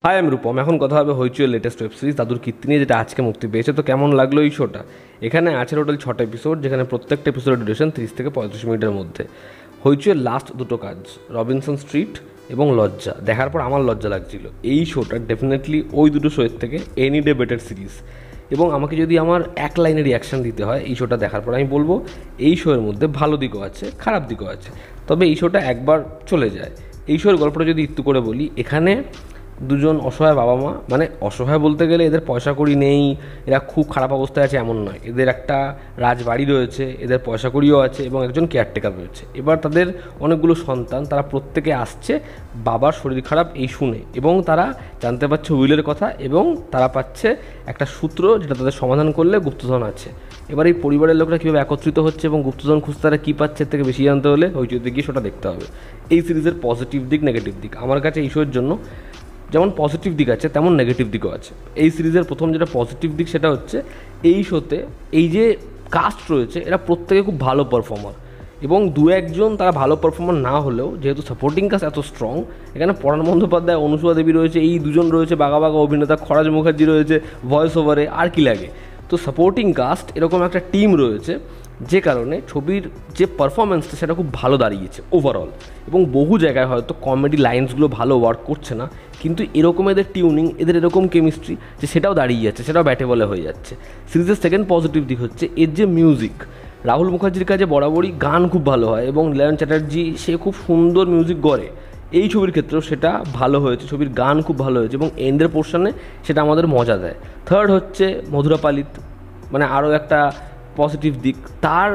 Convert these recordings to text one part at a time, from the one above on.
High আমি রূপম। এখন কথা হবে হইচইয়ের লেটেস্ট ওয়েব সিরিজ দাদুর কীর্তি নিয়ে, যেটা আজকে মুক্তি পেয়েছে। তো কেমন লাগলো এই শোটা? এখানে আছে টোটাল 6টা এপিসোড, যেখানে প্রত্যেকটা এপিসোডের ডিউরেশন 30 থেকে 35 মিনিটের মধ্যে। হইচইয়ের লাস্ট দুটো কাজ, রবিনসন স্ট্রিট এবং লজ্জা, দেখার পর আমার লজ্জা লাগছিল। এই শোটা ডেফিনেটলি ওই দুটো শোয়ের থেকে এনি ডে বেটার সিরিজ। এবং আমাকে যদি আমার এক লাইনে রিয়াকশান দিতে হয় এই শোটা দেখার পর, আমি বলবো এই শোয়ের মধ্যে ভালো দিকও আছে, খারাপ দিকও আছে, তবে এই শোটা একবার চলে যায়। এই শোয়ের গল্পটা যদি একটু করে বলি, এখানে দুজন অসহায় বাবা মা, মানে অসহায় বলতে গেলে এদের পয়সা কড়ি নেই, এরা খুব খারাপ অবস্থায় আছে এমন নয়। এদের একটা রাজবাড়ি রয়েছে, এদের পয়সা কড়িও আছে এবং একজন কেয়ারটেকার রয়েছে। এবার তাদের অনেকগুলো সন্তান, তারা প্রত্যেকে আসছে বাবার শরীর খারাপ এই শুনে, এবং তারা জানতে পারছে উইলের কথা, এবং তারা পাচ্ছে একটা সূত্র যেটা তাদের সমাধান করলে গুপ্তধন আছে। এবার এই পরিবারের লোকরা কীভাবে একত্রিত হচ্ছে এবং গুপ্তধন খুঁজতে তারা কী পাচ্ছে, এর থেকে বেশি জানতে হলে হইচইতে গিয়ে সেটা দেখতে হবে। এই সিরিজের পজিটিভ দিক, নেগেটিভ দিক, আমার কাছে এই শোয়ের জন্য যেমন পজিটিভ দিক আছে তেমন নেগেটিভ দিকও আছে। এই সিরিজের প্রথম যেটা পজিটিভ দিক, সেটা হচ্ছে এই শোতে এই যে কাস্ট রয়েছে এরা প্রত্যেকে খুব ভালো পারফর্মার, এবং দু একজন তারা ভালো পারফর্মার না হলেও যেহেতু সাপোর্টিং কাস্ট এত স্ট্রং, এখানে পরাণ বন্দ্যোপাধ্যায়, অনুসুয়া দেবী রয়েছে, এই দুজন রয়েছে বাঘা বাঘা অভিনেতা, খরাজ মুখার্জি রয়েছে ভয়েস ওভারে, আর কি লাগে। তো সাপোর্টিং কাস্ট এরকম একটা টিম রয়েছে, যে কারণে ছবির যে পারফরমেন্সটা সেটা খুব ভালো দাঁড়িয়েছে ওভারঅল। এবং বহু জায়গায় হয়তো কমেডি লাইন্সগুলো ভালো ওয়ার্ক করছে না, কিন্তু এরকম এদের টিউনিং, এদের এরকম কেমিস্ট্রি যে সেটাও দাঁড়িয়ে যাচ্ছে, সেটাও ব্যাটেবলে হয়ে যাচ্ছে। সিরিজের সেকেন্ড পজিটিভ দিক হচ্ছে এর যে মিউজিক। রাহুল মুখার্জির কাছে বরাবরই গান খুব ভালো হয়, এবং লীলান চ্যাটার্জি সে খুব সুন্দর মিউজিক করে। এই ছবির ক্ষেত্রেও সেটা ভালো হয়েছে, ছবির গান খুব ভালো হয়েছে এবং এন্ডের পোর্শনে সেটা আমাদের মজা দেয়। থার্ড হচ্ছে মধুরা পালিত, মানে আরও একটা পজিটিভ দিক, তার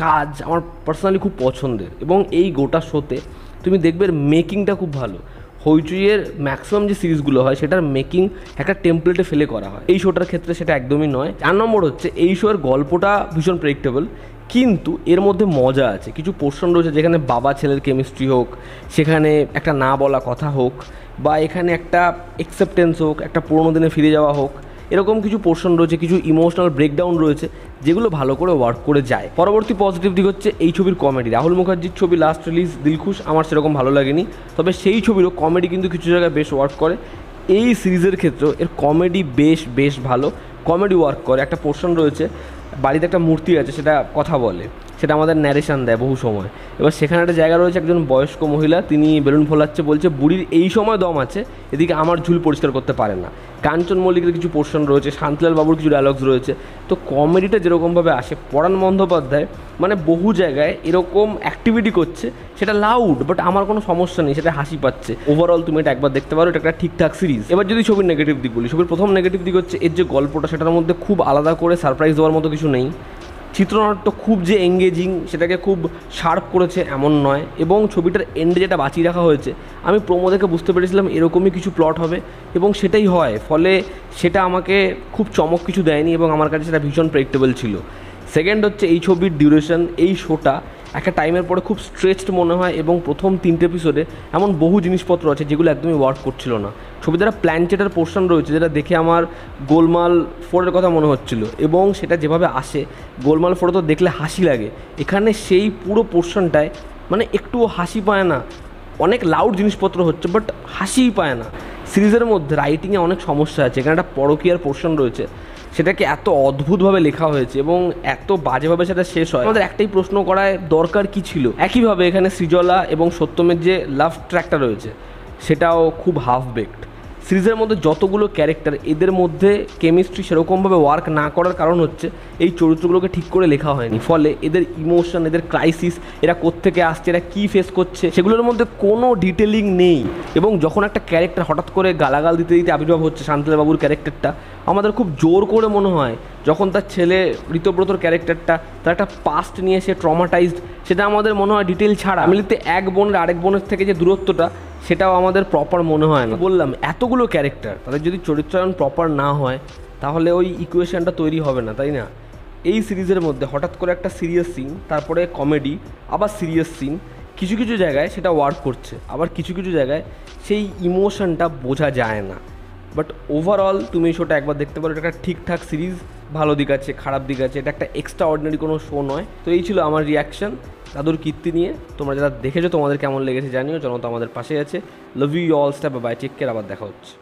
কাজ আমার পার্সোনালি খুব পছন্দের। এবং এই গোটা শোতে তুমি দেখবে মেকিংটা খুব ভালো। হইচইয়ের ম্যাক্সিমাম যে সিরিজগুলো হয় সেটার মেকিং একটা টেমপ্লেটে ফেলে করা হয়, এই শোটার ক্ষেত্রে সেটা একদমই নয়। 4 নম্বর হচ্ছে এই শোয়ের গল্পটা ভীষণ প্রেডিক্টেবল, কিন্তু এর মধ্যে মজা আছে। কিছু পোর্শন রয়েছে যেখানে বাবা ছেলের কেমিস্ট্রি হোক, সেখানে একটা না বলা কথা হোক, বা এখানে একটা অ্যাকসেপ্টেন্স হোক, একটা পুরোনো দিনে ফিরে যাওয়া হোক, এরকম কিছু পোর্শন রয়েছে, কিছু ইমোশনাল ব্রেকডাউন রয়েছে যেগুলো ভালো করে ওয়ার্ক করে যায়। পরবর্তী পজিটিভ দিক হচ্ছে এই ছবির কমেডি। রাহুল মুখার্জির ছবি লাস্ট রিলিজ দিলখুশ আমার সেরকম ভালো লাগেনি, তবে সেই ছবিরও কমেডি কিন্তু কিছু জায়গায় বেশ ওয়ার্ক করে। এই সিরিজের ক্ষেত্রেও এর কমেডি বেশ ভালো কমেডি ওয়ার্ক করে। একটা পোর্শন রয়েছে, বাড়িতে একটা মূর্তি আছে, সেটা কথা বলে, সেটা আমাদের ন্যারেশন দেয় বহু সময়। এবার সেখানে একটা জায়গা রয়েছে, একজন বয়স্ক মহিলা, তিনি বেলুন ফোলাচ্ছে, বলছে বুড়ির এই সময় দম আছে, এদিকে আমার ঝুল পরিষ্কার করতে পারে না। কাঞ্চন মল্লিকের কিছু পোর্শন রয়েছে, শান্তিলাল বাবুর কিছু ডায়লগস রয়েছে। তো কমেডিটা যেরকমভাবে আসে, পরাণ বন্দ্যোপাধ্যায় মানে বহু জায়গায় এরকম অ্যাক্টিভিটি করছে, সেটা লাউড, বাট আমার কোনো সমস্যা নেই, সেটা হাসি পাচ্ছে। ওভারঅল তুমি এটা একবার দেখতে পারো, এটা একটা ঠিকঠাক সিরিজ। এবার যদি ছবির নেগেটিভ দিক বলি, ছবির প্রথম নেগেটিভ দিক হচ্ছে এর যে গল্পটা, সেটার মধ্যে খুব আলাদা করে সারপ্রাইজ দেওয়ার মতো কিছু নেই। চিত্রনাট্য খুব যে এঙ্গেজিং, সেটাকে খুব শার্প করেছে এমন নয়। এবং ছবিটার এন্ডে যেটা বাঁচিয়ে রাখা হয়েছে, আমি প্রোমো দেখে বুঝতে পেরেছিলাম এরকমই কিছু প্লট হবে, এবং সেটাই হয়। ফলে সেটা আমাকে খুব চমক কিছু দেয়নি, এবং আমার কাছে সেটা ভীষণ প্রেডিক্টেবল ছিল। সেকেন্ড হচ্ছে এই ছবির ডিউরেশন। এই শোটা একটা টাইমের পরে খুব স্ট্রেচড মনে হয়, এবং প্রথম 3টে এপিসোডে এমন বহু জিনিসপত্র আছে যেগুলো একদমই ওয়ার্ক করছিল না। ছবিতে একটা প্ল্যানচেটের পোর্শন রয়েছে, যেটা দেখে আমার গোলমাল 4-এর কথা মনে হচ্ছিল, এবং সেটা যেভাবে আসে গোলমাল 4-এ তো দেখলে হাসি লাগে, এখানে সেই পুরো পোর্শনটায় মানে একটুও হাসি পায় না। অনেক লাউড জিনিসপত্র হচ্ছে, বাট হাসিই পায় না। সিরিজের মধ্যে রাইটিংয়ে অনেক সমস্যা আছে, এখানে একটা পরকীয়ার পোর্শন রয়েছে, সেটাকে এত অদ্ভুতভাবে লেখা হয়েছে এবং এত বাজেভাবে সেটা শেষ হয়। আমাদের একটাই প্রশ্ন করায় দরকার কি ছিল। একইভাবে এখানে সৃজলা এবং সত্যমের যে লাভ ট্র্যাকটা রয়েছে, সেটাও খুব হাফ বেকড। সিরিজের মধ্যে যতগুলো ক্যারেক্টার, এদের মধ্যে কেমিস্ট্রি সেরকমভাবে ওয়ার্ক না করার কারণ হচ্ছে এই চরিত্রগুলোকে ঠিক করে লেখা হয়নি। ফলে এদের ইমোশন, এদের ক্রাইসিস, এরা কোত্থেকে আসছে, এরা কী ফেস করছে, সেগুলোর মধ্যে কোনো ডিটেলিং নেই। এবং যখন একটা ক্যারেক্টার হঠাৎ করে গালাগাল দিতে দিতে আবির্ভাব হচ্ছে, শান্তিলাল বাবুর ক্যারেক্টারটা আমাদের খুব জোর করে মনে হয়। যখন তার ছেলে ঋতব্রতর ক্যারেক্টারটা, তার একটা পাস্ট নিয়ে সে ট্রমাটাইজড, সেটা আমাদের মনে হয় ডিটেল ছাড়া। ফ্যামিলিতে এক বোনের আরেক বোনের থেকে যে দূরত্বটা, সেটাও আমাদের প্রপার মনে হয় না। বললাম এতগুলো ক্যারেক্টার, তাদের যদি চরিত্রায়ন প্রপার না হয়, তাহলে ওই ইকুয়েশনটা তৈরি হবে না, তাই না? এই সিরিজের মধ্যে হঠাৎ করে একটা সিরিয়াস সিন, তারপরে কমেডি, আবার সিরিয়াস সিন, কিছু কিছু জায়গায় সেটা ওয়ার্ক করছে, আবার কিছু কিছু জায়গায় সেই ইমোশনটা বোঝা যায় না। বাট ওভারঅল তুমি এই শোটা একবার দেখতে পারো, এটা একটা ঠিকঠাক সিরিজ। ভালো দিক আছে, খারাপ দিক আছে, এটা একটা এক্সট্রা অর্ডিনারি কোনো শো নয়। তো এই ছিল আমার রিয়াকশান দাদুর কীর্তি নিয়ে। তোমরা যারা দেখেছো তোমাদের কেমন লেগেছে জানিও, জনতা আমাদের পাশে আছে। Love you all, step by, take care, আবার দেখা হচ্ছে।